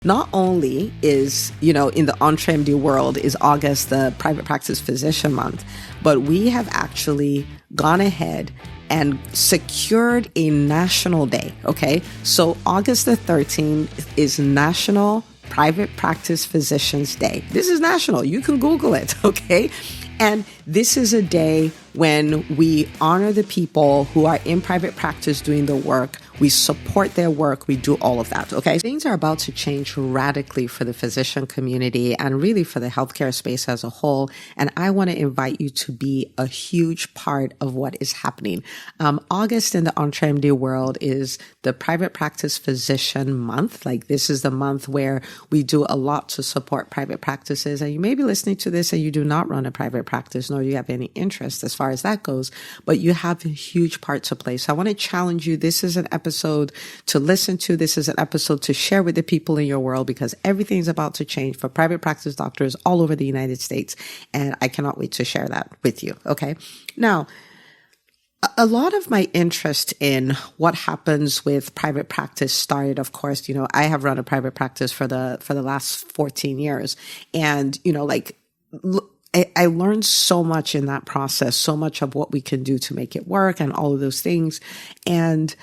Not only is, in the EntreMD world is August the private practice physician month, but we have actually gone ahead and secured a national day. Okay. So August the 13th is National Private Practice Physicians Day. This is national. You can Google it. Okay. And this is a day when we honor the people who are in private practice doing the work. We support their work. We do all of that. Okay. Things are about to change radically for the physician community and really for the healthcare space as a whole. And I want to invite you to be a huge part of what is happening. August in the EntreMD world is the private practice physician month. Like, this is the month where we do a lot to support private practices. And you may be listening to this and you do not run a private practice, nor do you have any interest as far as that goes, but you have a huge part to play. So I want to challenge you. This is an episode to listen to. This is an episode to share with the people in your world, because everything's about to change for private practice doctors all over the United States. And I cannot wait to share that with you. Okay. Now, a lot of my interest in what happens with private practice started, of course, I have run a private practice for the last 14 years. And, I learned so much in that process, so much of what we can do to make it work and all of those things. And,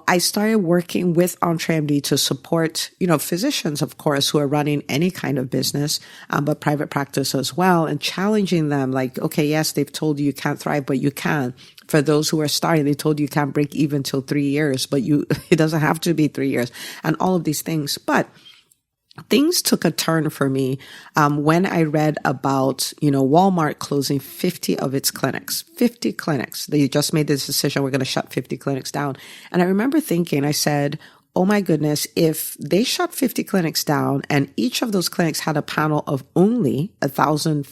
I started working with EntreMD to support, physicians, of course, who are running any kind of business, but private practice as well, and challenging them like, okay, yes, they've told you can't thrive, but you can. For those who are starting, they told you can't break even till 3 years, but it doesn't have to be 3 years, and all of these things. But things took a turn for me when I read about, Walmart closing 50 of its clinics, 50 clinics. They just made this decision, we're going to shut 50 clinics down. And I remember thinking, I said, oh my goodness, if they shut 50 clinics down and each of those clinics had a panel of only 1,000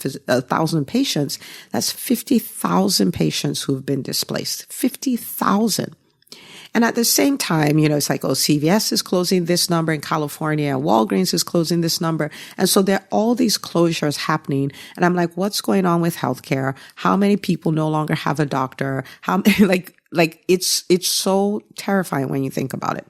patients, that's 50,000 patients who've been displaced, 50,000. And at the same time, it's like, CVS is closing this number in California, Walgreens is closing this number. And so there are all these closures happening. And I'm like, what's going on with healthcare? How many people no longer have a doctor? How many, it's so terrifying when you think about it.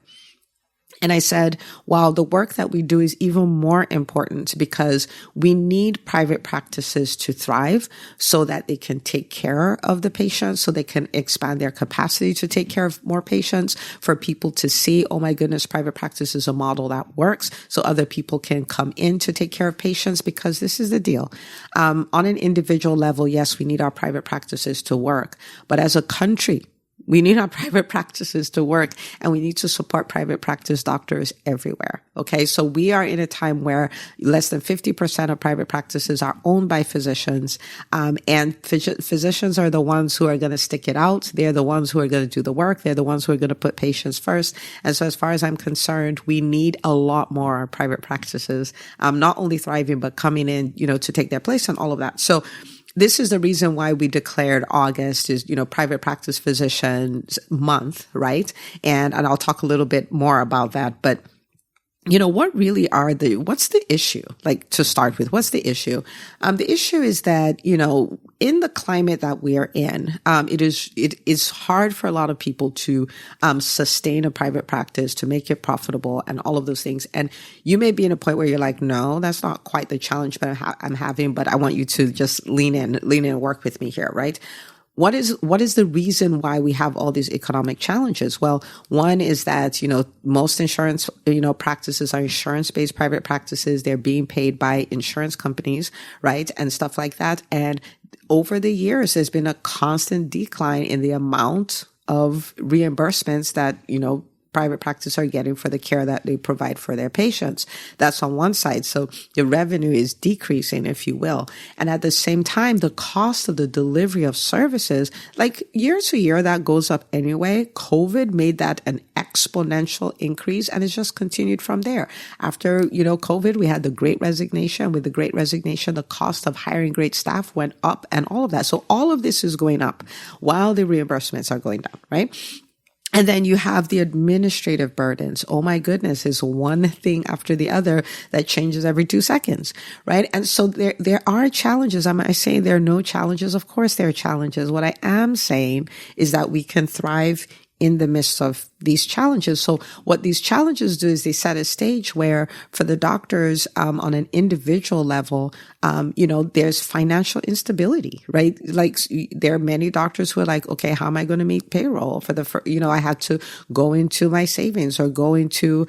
And I said, wow, the work that we do is even more important, because we need private practices to thrive so that they can take care of the patients, so they can expand their capacity to take care of more patients, for people to see, oh my goodness, private practice is a model that works, so other people can come in to take care of patients. Because this is the deal. On an individual level, yes, we need our private practices to work, but as a country, we need our private practices to work, and we need to support private practice doctors everywhere. Okay. So we are in a time where less than 50% of private practices are owned by physicians. And physicians are the ones who are going to stick it out. They're the ones who are going to do the work. They're the ones who are going to put patients first. And so as far as I'm concerned, we need a lot more private practices, not only thriving, but coming in, to take their place and all of that. So this is the reason why we declared August is, Private Practice Physicians Month, right? And I'll talk a little bit more about that. But, what's the issue? Like, to start with, what's the issue? The issue is that, in the climate that we are in, it is hard for a lot of people to sustain a private practice, to make it profitable, and all of those things. And you may be in a point where you're like, no, that's not quite the challenge that I'm having, but I want you to just lean in and work with me here, right? What is the reason why we have all these economic challenges? Well, one is that, most insurance, practices are insurance-based private practices. They're being paid by insurance companies, right? And stuff like that. And over the years, there's been a constant decline in the amount of reimbursements that, private practice are getting for the care that they provide for their patients. That's on one side. So the revenue is decreasing, if you will. And at the same time, the cost of the delivery of services, like year to year, that goes up anyway. COVID made that an exponential increase, and it's just continued from there. After, COVID, we had the Great Resignation. With the Great Resignation, the cost of hiring great staff went up, and all of that. So all of this is going up while the reimbursements are going down, right? And then you have the administrative burdens. Oh my goodness, is one thing after the other that changes every 2 seconds, right? And so there are challenges. Am I saying there are no challenges? Of course there are challenges. What I am saying is that we can thrive in the midst of these challenges. So what these challenges do is they set a stage where for the doctors, on an individual level, there's financial instability, right? Like there are many doctors who are like, okay, how am I going to meet payroll for I had to go into my savings or go into,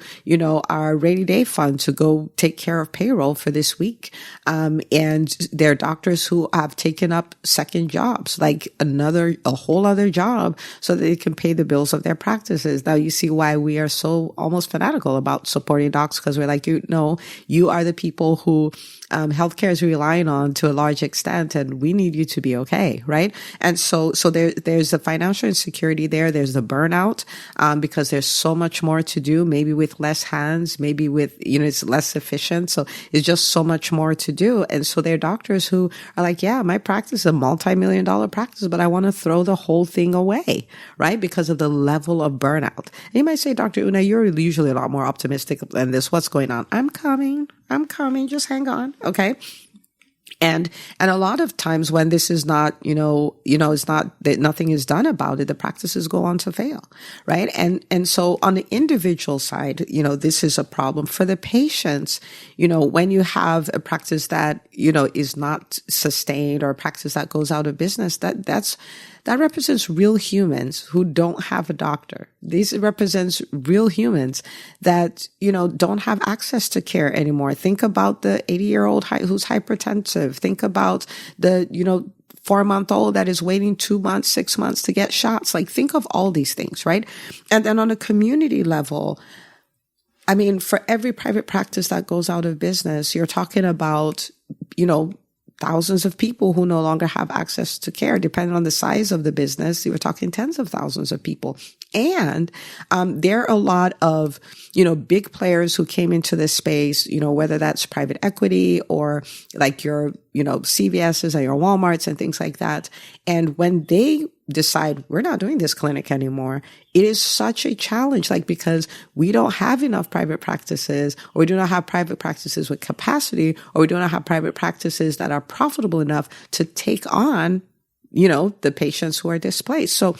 our rainy day fund to go take care of payroll for this week. And there are doctors who have taken up second jobs, like a whole other job so that they can pay the bills of their practices. Now you see why we are so almost fanatical about supporting docs, because we're like, you are the people who healthcare is relying on to a large extent, and we need you to be okay, right? And so there's the financial insecurity there. There's the burnout, because there's so much more to do, maybe with less hands, maybe with, it's less efficient. So it's just so much more to do. And so there are doctors who are like, yeah, my practice is a multi-million-dollar practice, but I want to throw the whole thing away, right? Because of the level of burnout. And you might say, Dr. Una, you're usually a lot more optimistic than this. What's going on? I'm coming. Just hang on. Okay. And a lot of times when this is not, it's not that nothing is done about it, the practices go on to fail, right? And so on the individual side, this is a problem for the patients. When you have a practice that, is not sustained, or a practice that goes out of business, that represents real humans who don't have a doctor. This represents real humans that, don't have access to care anymore. Think about the 80-year-old who's hypertensive. Think about the, 4-month-old that is waiting 2 months, 6 months to get shots. Like, think of all these things, right? And then on a community level, for every private practice that goes out of business, you're talking about, thousands of people who no longer have access to care. Depending on the size of the business, you were talking tens of thousands of people. And there are a lot of, big players who came into this space, whether that's private equity or like your, CVS's and your Walmarts and things like that. And when they decide we're not doing this clinic anymore, it is such a challenge, because we don't have enough private practices, or we do not have private practices with capacity, or we do not have private practices that are profitable enough to take on, the patients who are displaced. So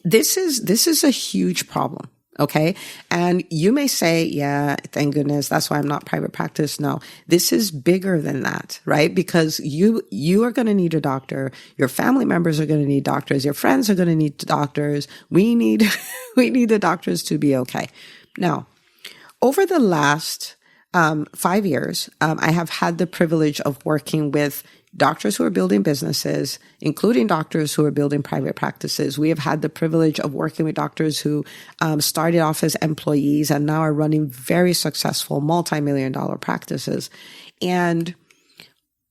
this is a huge problem. Okay. And you may say, yeah, thank goodness, that's why I'm not private practice. No, this is bigger than that, right? Because you are going to need a doctor. Your family members are going to need doctors. Your friends are going to need doctors. We need the doctors to be okay. Now, over the last 5 years, I have had the privilege of working with doctors who are building businesses, including doctors who are building private practices. We have had the privilege of working with doctors who started off as employees and now are running very successful multi-million-dollar practices. And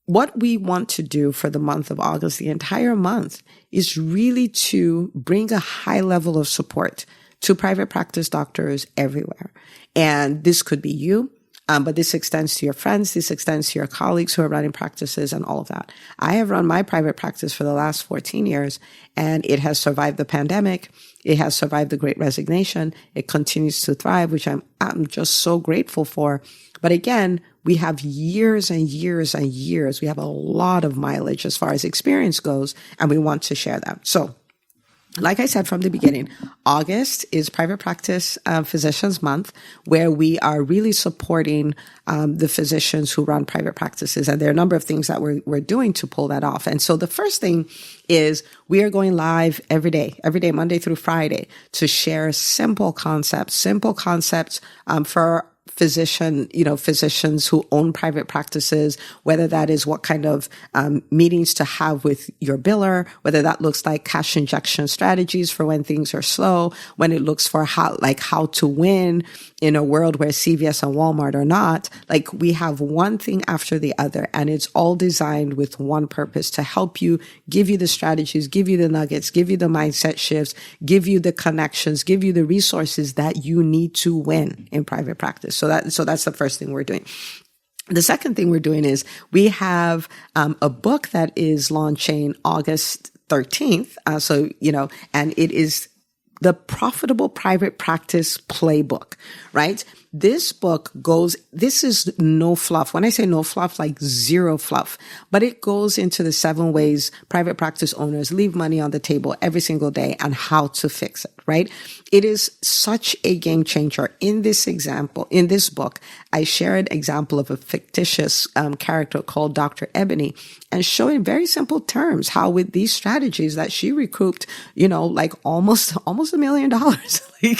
what we want to do for the month of August, the entire month, is really to bring a high level of support to private practice doctors everywhere. And this could be you. But this extends to your friends, this extends to your colleagues who are running practices and all of that. I have run my private practice for the last 14 years, and it has survived the pandemic. It has survived the Great Resignation. It continues to thrive, which I'm just so grateful for. But again, we have years and years and years. We have a lot of mileage as far as experience goes, and we want to share that. So, like I said from the beginning, August is Private Practice Physicians Month, where we are really supporting the physicians who run private practices. And there are a number of things that we're doing to pull that off. And so the first thing is we are going live every day, Monday through Friday, to share simple concepts for physicians who own private practices, whether that is what kind of meetings to have with your biller, whether that looks like cash injection strategies for when things are slow, when it looks for how to win in a world where CVS and Walmart are not. Like, we have one thing after the other, and it's all designed with one purpose: to help you, give you the strategies, give you the nuggets, give you the mindset shifts, give you the connections, give you the resources that you need to win in private practice. So that's the first thing we're doing. The second thing we're doing is we have a book that is launching August 13th. And it is the Profitable Private Practice Playbook, right? this book this is no fluff. When I say no fluff, like zero fluff, but it goes into the 7 ways private practice owners leave money on the table every single day and how to fix it, right? It is such a game changer. In this book, I share an example of a fictitious character called Dr. Ebony, and show in very simple terms how with these strategies that she recouped, like almost $1 million,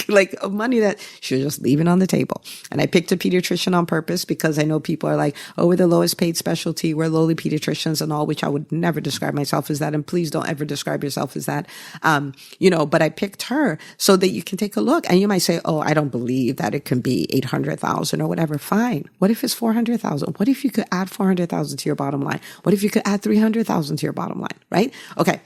like of money that she was just leaving on the table. And I picked a pediatrician on purpose because I know people are like, oh, we're the lowest paid specialty. We're lowly pediatricians and all, which I would never describe myself as that. And please don't ever describe yourself as that. But I picked her so that you can take a look. And you might say, oh, I don't believe that it can be 800,000 or whatever. Fine. What if it's 400,000? What if you could add 400,000 to your bottom line? What if you could add 300,000 to your bottom line? Right? Okay.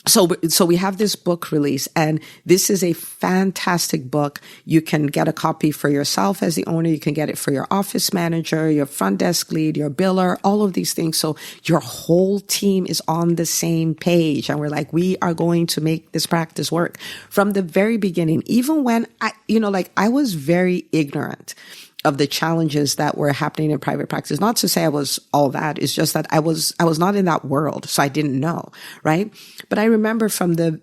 So we have this book release, and this is a fantastic book. You can get a copy for yourself as the owner. You can get it for your office manager, your front desk lead, your biller, all of these things. So your whole team is on the same page. And we're like, we are going to make this practice work from the very beginning. Even when I was very ignorant of the challenges that were happening in private practice. Not to say I was all that. It's just that I was not in that world. So I didn't know. Right. But I remember from the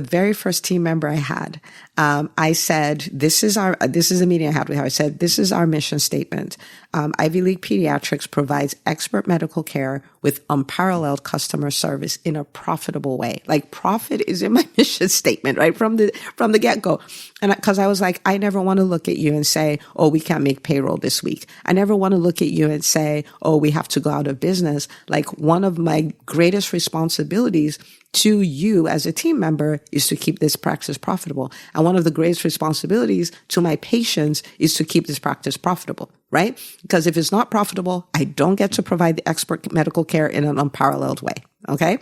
very first team member I had, I said, this is a meeting I had with her. I said, this is our mission statement. Ivy League Pediatrics provides expert medical care with unparalleled customer service in a profitable way. Like, profit is in my mission statement, right? From the get-go. And because I was like, I never want to look at you and say, oh, we can't make payroll this week. I never want to look at you and say, oh, we have to go out of business. Like, one of my greatest responsibilities to you as a team member is to keep this practice profitable. And one of the greatest responsibilities to my patients is to keep this practice profitable, right? Because if it's not profitable, I don't get to provide the expert medical care in an unparalleled way. Okay.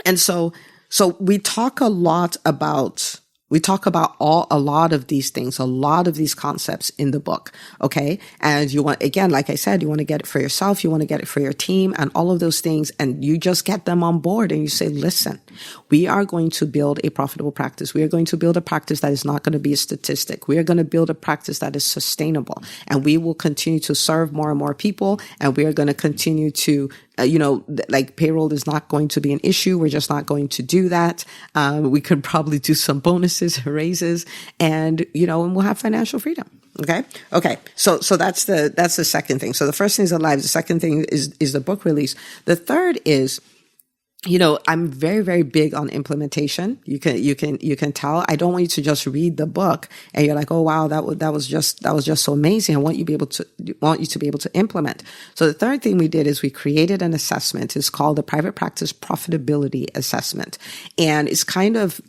And so we talk a lot about a lot of these things, a lot of these concepts in the book. Okay. And you want, again, like I said, you want to get it for yourself. You want to get it for your team and all of those things. And you just get them on board and you say, listen, we are going to build a profitable practice. We are going to build a practice that is not going to be a statistic. We are going to build a practice that is sustainable, and we will continue to serve more and more people. And we are going to continue to payroll is not going to be an issue. We're just not going to do that. We could probably do some bonuses, raises, and we'll have financial freedom. Okay. So that's the second thing. So the first thing is the live. The second thing is the book release. The third is, I'm very, very big on implementation. You can tell. I don't want you to just read the book and you're like, oh wow, that was just so amazing. I want you to be able to implement. So the third thing we did is we created an assessment. It's called the Private Practice Profitability Assessment. And it's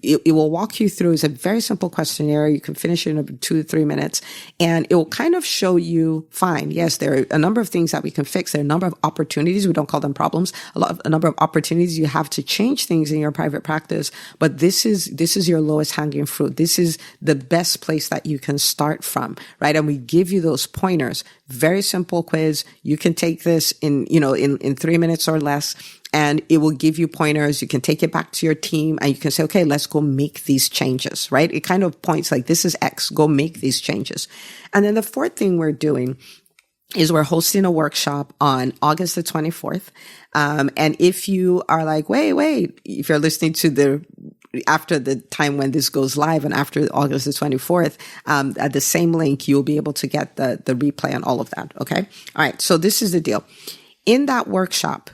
it will walk you through. It's a very simple questionnaire. You can finish it in 2 to 3 minutes, and it will kind of show you, fine, yes, there are a number of things that we can fix. There are a number of opportunities. We don't call them problems. A number of opportunities you have to change things in your private practice, but this is your lowest hanging fruit. This is the best place that you can start from, right? And we give you those pointers. Very simple quiz. You can take this in 3 minutes or less, and it will give you pointers. You can take it back to your team and you can say, okay, let's go make these changes, right? It kind of points like, this is X, go make these changes. And then the fourth thing we're doing is we're hosting a workshop on August the 24th. And if you are like, wait, if you're listening to after the time when this goes live and after August the 24th, at the same link, you'll be able to get the replay on all of that. Okay. All right. So this is the deal. In that workshop,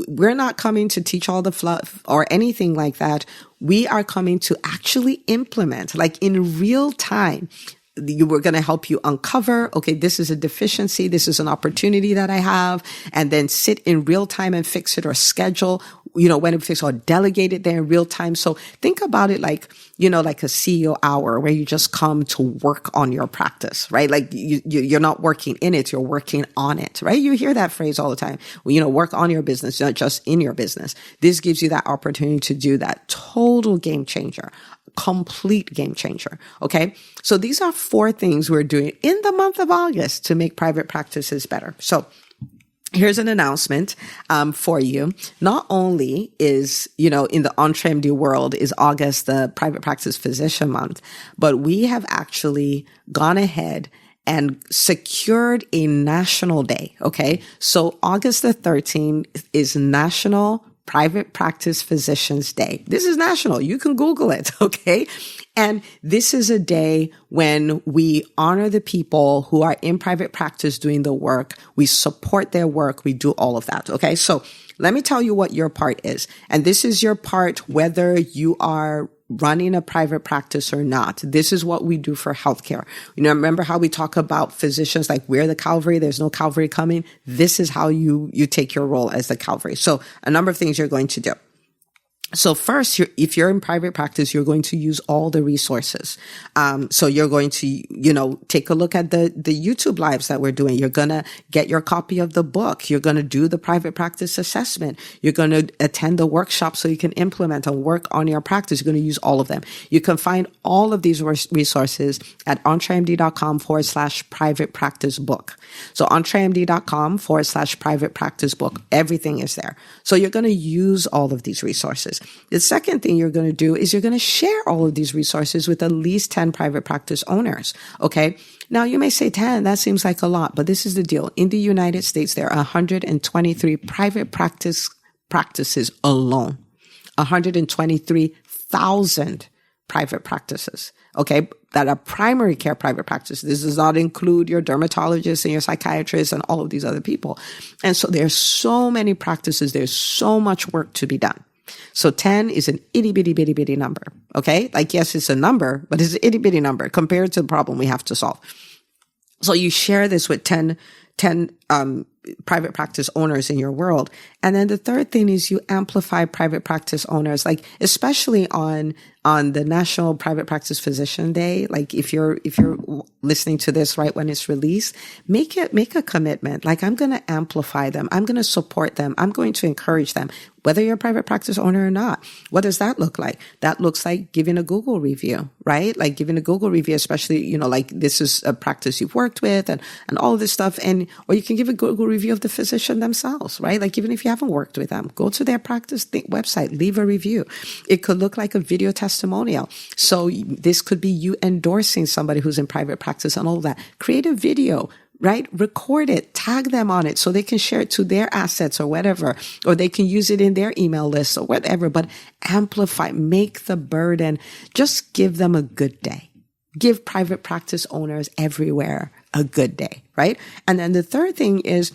we're not coming to teach all the fluff or anything like that. We are coming to actually implement, like in real time. We're going to help you uncover, okay, this is a deficiency. This is an opportunity that I have, and then sit in real time and fix it, or schedule, when it fix, or delegate it there in real time. So think about it like a CEO hour where you just come to work on your practice, right? Like you're not working in it, you're working on it, right? You hear that phrase all the time. Work on your business, not just in your business. This gives you that opportunity to do that. Total game changer. Complete game changer. Okay. So these are 4 things we're doing in the month of August to make private practices better. So here's an announcement for you. Not only is, in the EntreMD world is August the private practice physician month, but we have actually gone ahead and secured a national day. Okay. So August the 13th is National Private Practice Physicians Day. This is national. You can Google it. Okay. And this is a day when we honor the people who are in private practice doing the work. We support their work. We do all of that. Okay. So let me tell you what your part is. And this is your part, whether you are running a private practice or not. This is what we do for healthcare. Remember how we talk about physicians like we're the Calvary, there's no Calvary coming. This is how you take your role as the Calvary. So a number of things you're going to do. So first, if you're in private practice, you're going to use all the resources. So you're going to, take a look at the YouTube lives that we're doing. You're going to get your copy of the book. You're going to do the private practice assessment. You're going to attend the workshop so you can implement and work on your practice. You're going to use all of them. You can find all of these resources at EntreMD.com/private practice book. So EntreMD.com/private practice book. Everything is there. So you're going to use all of these resources. The second thing you're going to do is you're going to share all of these resources with at least 10 private practice owners. Okay. Now you may say 10, that seems like a lot, but this is the deal. In the United States, there are 123 private practices alone. 123,000 private practices. Okay. That are primary care private practice. This does not include your dermatologists and your psychiatrists and all of these other people. And so there's so many practices. There's so much work to be done. So 10 is an itty bitty bitty bitty number. Okay. Like, yes, it's a number, but it's an itty bitty number compared to the problem we have to solve. So you share this with 10 private practice owners in your world. And then the third thing is you amplify private practice owners, like especially on the National Private Practice Physician Day. Like if you're listening to this right when it's released, make a commitment. Like, I'm going to amplify them. I'm going to support them. I'm going to encourage them, whether you're a private practice owner or not. What does that look like? That looks like giving a Google review, right? Like giving a Google review, especially, like this is a practice you've worked with and all of this stuff. Or you can give a Google review of the physician themselves, right? Like even if you haven't worked with them, go to their practice website, leave a review. It could look like a video testimonial. So this could be you endorsing somebody who's in private practice and all of that. Create a video, right? Record it, tag them on it so they can share it to their assets or whatever, or they can use it in their email list or whatever, but amplify, make the burden, just give them a good day. Give private practice owners everywhere a good day, right? And then the third thing is,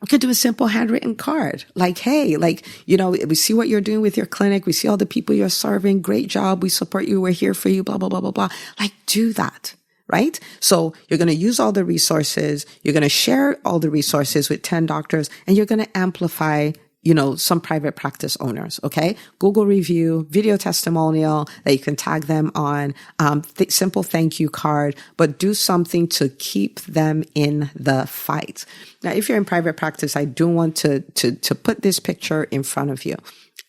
you could do a simple handwritten card. Like, hey, we see what you're doing with your clinic. We see all the people you're serving. Great job. We support you. We're here for you. Blah, blah, blah, blah, blah. Like, do that. Right? So you're going to use all the resources. You're going to share all the resources with 10 doctors, and you're going to amplify, some private practice owners. Okay. Google review, video testimonial that you can tag them on, simple thank you card, but do something to keep them in the fight. Now, if you're in private practice, I do want to put this picture in front of you.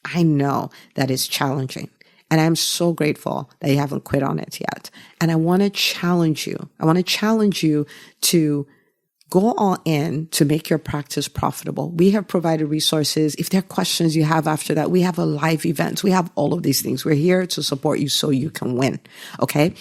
I know that it's challenging. And I'm so grateful that you haven't quit on it yet. And I want to challenge you. I want to challenge you to go all in to make your practice profitable. We have provided resources. If there are questions you have after that, we have a live event. We have all of these things. We're here to support you so you can win. Okay.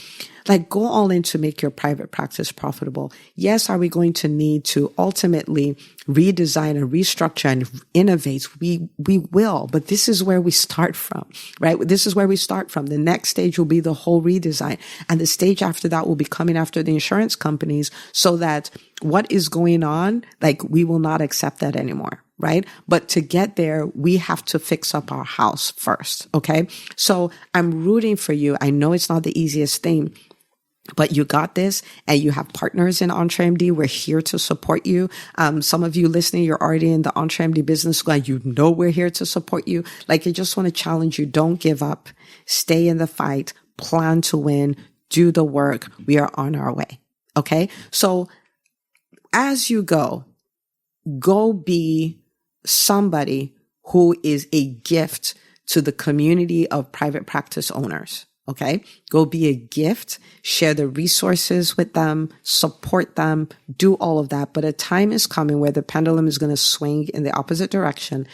Like, go all in to make your private practice profitable. Yes, are we going to need to ultimately redesign and restructure and innovate? We will, but this is where we start from, right? This is where we start from. The next stage will be the whole redesign. And the stage after that will be coming after the insurance companies, so that what is going on, like, we will not accept that anymore. Right? But to get there, we have to fix up our house first. Okay. So I'm rooting for you. I know it's not the easiest thing, but you got this, and you have partners in EntreMD. We're here to support you. Some of you listening, you're already in the EntreMD business school, and we're here to support you. Like, I just want to challenge you. Don't give up. Stay in the fight. Plan to win. Do the work. We are on our way. Okay. So as you go be somebody who is a gift to the community of private practice owners. Okay. Go be a gift, share the resources with them, support them, do all of that. But a time is coming where the pendulum is going to swing in the opposite direction.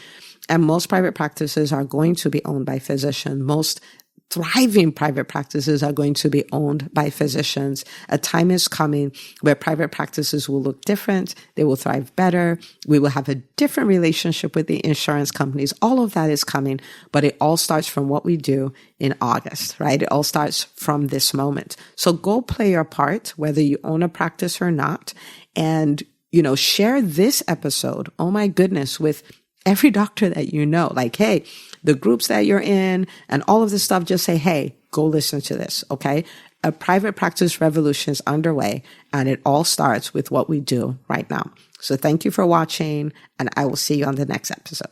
And most private practices are going to be owned by physicians. Most thriving private practices are going to be owned by physicians. A time is coming where private practices will look different. They will thrive better. We will have a different relationship with the insurance companies. All of that is coming, but it all starts from what we do in August, right? It all starts from this moment. So go play your part, whether you own a practice or not, and, share this episode. Oh my goodness, with every doctor that you know. Like, hey, the groups that you're in and all of this stuff, just say, hey, go listen to this. Okay. A private practice revolution is underway, and it all starts with what we do right now. So thank you for watching, and I will see you on the next episode.